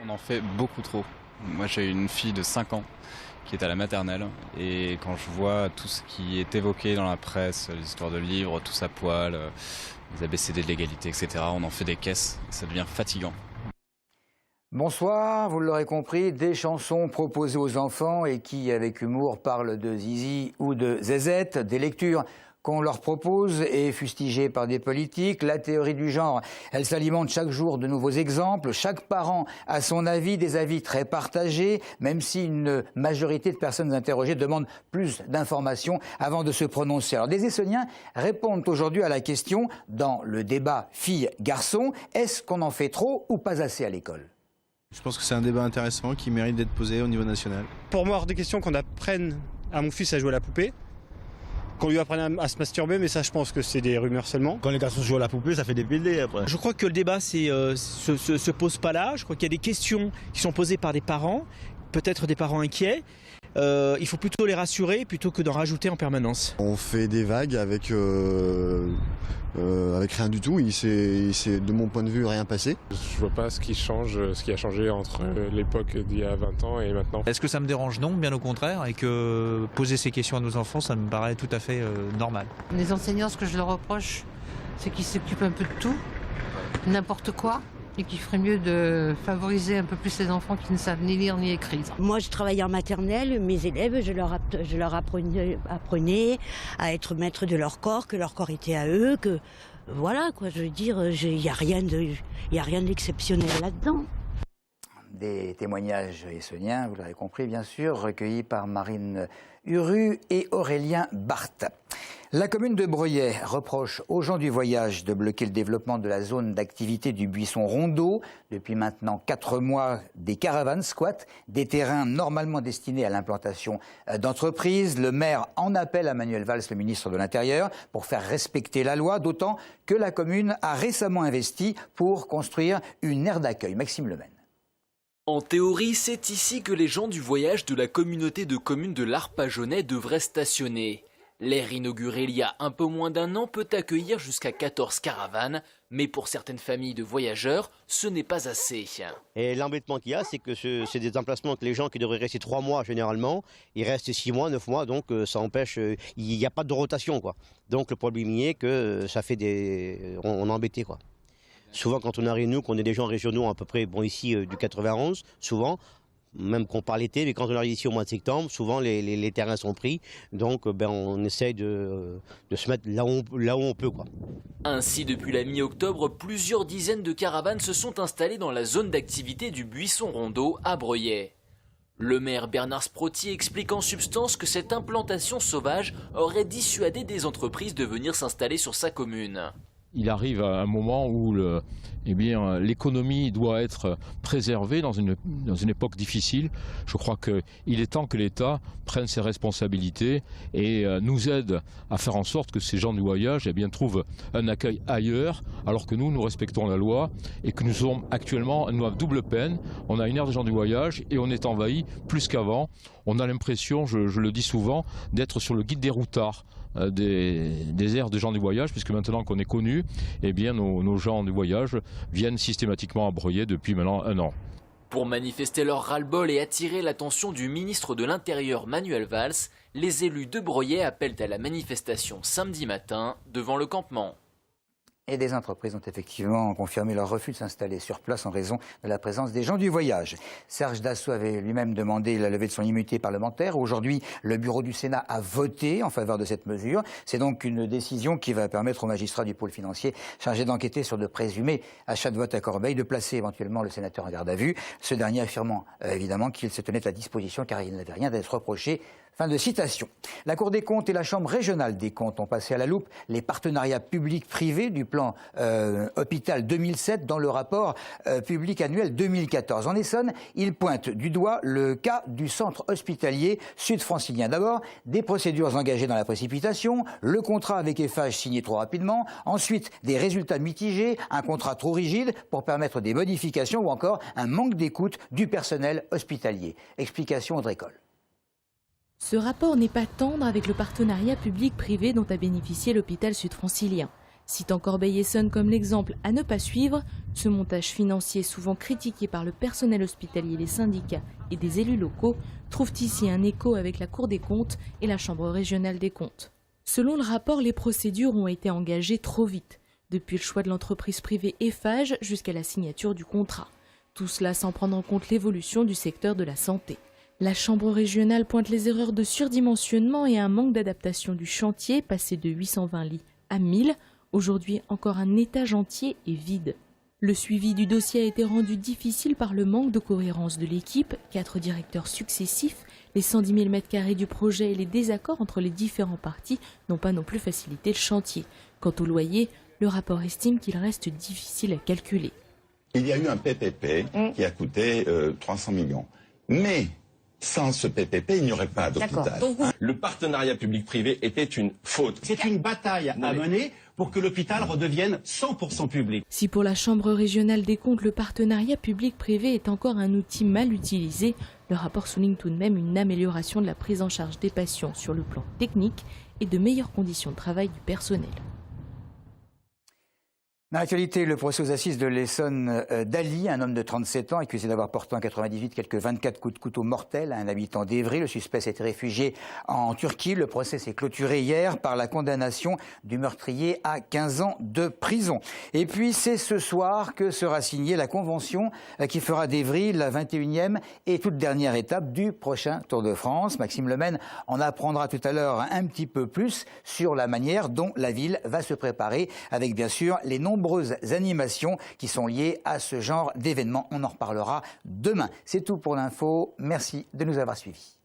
On en fait beaucoup trop. Moi j'ai une fille de 5 ans qui est à la maternelle et quand je vois tout ce qui est évoqué dans la presse, les histoires de livres, tous à poil, les ABCD de l'égalité, etc., on en fait des caisses, ça devient fatigant. Bonsoir, vous l'aurez compris, des chansons proposées aux enfants et qui, avec humour, parlent de zizi ou de zézette, des lectures qu'on leur propose et fustigées par des politiques. La théorie du genre, elle s'alimente chaque jour de nouveaux exemples. Chaque parent a son avis, des avis très partagés, même si une majorité de personnes interrogées demandent plus d'informations avant de se prononcer. Alors, des Essonniens répondent aujourd'hui à la question, dans le débat filles-garçons, est-ce qu'on en fait trop ou pas assez à l'école ? Je pense que c'est un débat intéressant qui mérite d'être posé au niveau national. Pour moi, hors de question qu'on apprenne à mon fils à jouer à la poupée, qu'on lui apprenne à se masturber, mais ça je pense que c'est des rumeurs seulement. Quand les garçons jouent à la poupée, ça fait des BD après. Je crois que le débat se pose pas là. Je crois qu'il y a des questions qui sont posées par des parents, peut-être des parents inquiets. Il faut plutôt les rassurer plutôt que d'en rajouter en permanence. On fait des vagues avec rien du tout. Il s'est, de mon point de vue, rien passé. Je vois pas ce qui a changé entre l'époque d'il y a 20 ans et maintenant. Est-ce que ça me dérange? Non, bien au contraire, et que poser ces questions à nos enfants, ça me paraît tout à fait normal. Les enseignants, ce que je leur reproche, c'est qu'ils s'occupent un peu de tout, n'importe quoi, et qu'il ferait mieux de favoriser un peu plus les enfants qui ne savent ni lire ni écrire. Moi, je travaillais en maternelle, mes élèves, je leur apprenais à être maîtres de leur corps, que leur corps était à eux, que voilà, quoi, je veux dire, il n'y a rien d'exceptionnel là-dedans. Des témoignages essonniens, vous l'avez compris bien sûr, recueillis par Marine Huru et Aurélien Barthes. La commune de Breuillet reproche aux gens du voyage de bloquer le développement de la zone d'activité du buisson Rondeau. Depuis maintenant 4 mois, des caravanes squattent des terrains normalement destinés à l'implantation d'entreprises. Le maire en appelle à Manuel Valls, le ministre de l'Intérieur, pour faire respecter la loi, d'autant que la commune a récemment investi pour construire une aire d'accueil. Maxime Lemaine. En théorie, c'est ici que les gens du voyage de la communauté de communes de l'Arpajonais devraient stationner. L'aire inaugurée il y a un peu moins d'1 an peut accueillir jusqu'à 14 caravanes, mais pour certaines familles de voyageurs, ce n'est pas assez. Et l'embêtement qu'il y a, c'est que c'est des emplacements que les gens qui devraient rester 3 mois généralement, ils restent 6 mois, 9 mois, donc ça empêche, il n'y a pas de rotation, quoi. Donc le problème y est que ça fait on est embêté, quoi. Souvent quand on arrive nous, qu'on est des gens régionaux à peu près, bon ici du 91, souvent, même qu'on parle l'été, mais quand on arrive ici au mois de septembre, souvent les terrains sont pris, donc on essaye de se mettre là où on peut, quoi. Ainsi, depuis la mi-octobre, plusieurs dizaines de caravanes se sont installées dans la zone d'activité du buisson Rondeau à Breuillet. Le maire Bernard Sprotti explique en substance que cette implantation sauvage aurait dissuadé des entreprises de venir s'installer sur sa commune. Il arrive à un moment où l'économie doit être préservée dans une époque difficile. Je crois qu'il est temps que l'État prenne ses responsabilités et nous aide à faire en sorte que ces gens du voyage trouvent un accueil ailleurs, alors que nous respectons la loi et que nous sommes actuellement à double peine. On a une aire des gens du voyage et on est envahi plus qu'avant. On a l'impression, je le dis souvent, d'être sur le guide des routards. Des aires des gens du voyage, puisque maintenant qu'on est connus, nos gens du voyage viennent systématiquement à Breuillet depuis maintenant 1 an. Pour manifester leur ras-le-bol et attirer l'attention du ministre de l'Intérieur Manuel Valls, les élus de Breuillet appellent à la manifestation samedi matin devant le campement. Et des entreprises ont effectivement confirmé leur refus de s'installer sur place en raison de la présence des gens du voyage. Serge Dassault avait lui-même demandé la levée de son immunité parlementaire. Aujourd'hui, le bureau du Sénat a voté en faveur de cette mesure. C'est donc une décision qui va permettre aux magistrats du pôle financier chargés d'enquêter sur de présumés achats de vote à Corbeil de placer éventuellement le sénateur en garde à vue. Ce dernier affirmant évidemment qu'il se tenait à disposition car il n'avait rien à être reproché. Fin de citation. La Cour des comptes et la Chambre régionale des comptes ont passé à la loupe les partenariats publics-privés du plan Hôpital 2007 dans le rapport public annuel 2014. En Essonne, ils pointent du doigt le cas du centre hospitalier sud-francilien. D'abord, des procédures engagées dans la précipitation, le contrat avec Eiffage signé trop rapidement, ensuite des résultats mitigés, un contrat trop rigide pour permettre des modifications ou encore un manque d'écoute du personnel hospitalier. Explication Audrey Coll. Ce rapport n'est pas tendre avec le partenariat public-privé dont a bénéficié l'hôpital sud-francilien. Citant Corbeil-Essonnes comme l'exemple à ne pas suivre, ce montage financier souvent critiqué par le personnel hospitalier, les syndicats et des élus locaux trouve ici un écho avec la Cour des comptes et la Chambre régionale des comptes. Selon le rapport, les procédures ont été engagées trop vite, depuis le choix de l'entreprise privée Eiffage jusqu'à la signature du contrat. Tout cela sans prendre en compte l'évolution du secteur de la santé. La Chambre régionale pointe les erreurs de surdimensionnement et un manque d'adaptation du chantier, passé de 820 lits à 1000. Aujourd'hui, encore un étage entier est vide. Le suivi du dossier a été rendu difficile par le manque de cohérence de l'équipe, 4 directeurs successifs, les 110 000 m² du projet et les désaccords entre les différents partis n'ont pas non plus facilité le chantier. Quant au loyer, le rapport estime qu'il reste difficile à calculer. Il y a eu un PPP qui a coûté 300 millions. Mais sans ce PPP, il n'y aurait pas d'hôpital. Le partenariat public-privé était une faute. C'est une bataille à mener pour que l'hôpital redevienne 100% public. Si pour la Chambre régionale des comptes, le partenariat public-privé est encore un outil mal utilisé, le rapport souligne tout de même une amélioration de la prise en charge des patients sur le plan technique et de meilleures conditions de travail du personnel. Dans l'actualité, le procès aux assises de l'Essonne d'Ali, un homme de 37 ans accusé d'avoir porté en 98 quelques 24 coups de couteau mortels à un habitant d'Évry. Le suspect s'était réfugié en Turquie. Le procès s'est clôturé hier par la condamnation du meurtrier à 15 ans de prison. Et puis c'est ce soir que sera signée la convention qui fera d'Évry la 21e et toute dernière étape du prochain Tour de France. Maxime Lemaine en apprendra tout à l'heure un petit peu plus sur la manière dont la ville va se préparer, avec bien sûr les nombreuses animations qui sont liées à ce genre d'événements. On en reparlera demain. C'est tout pour l'info. Merci de nous avoir suivis.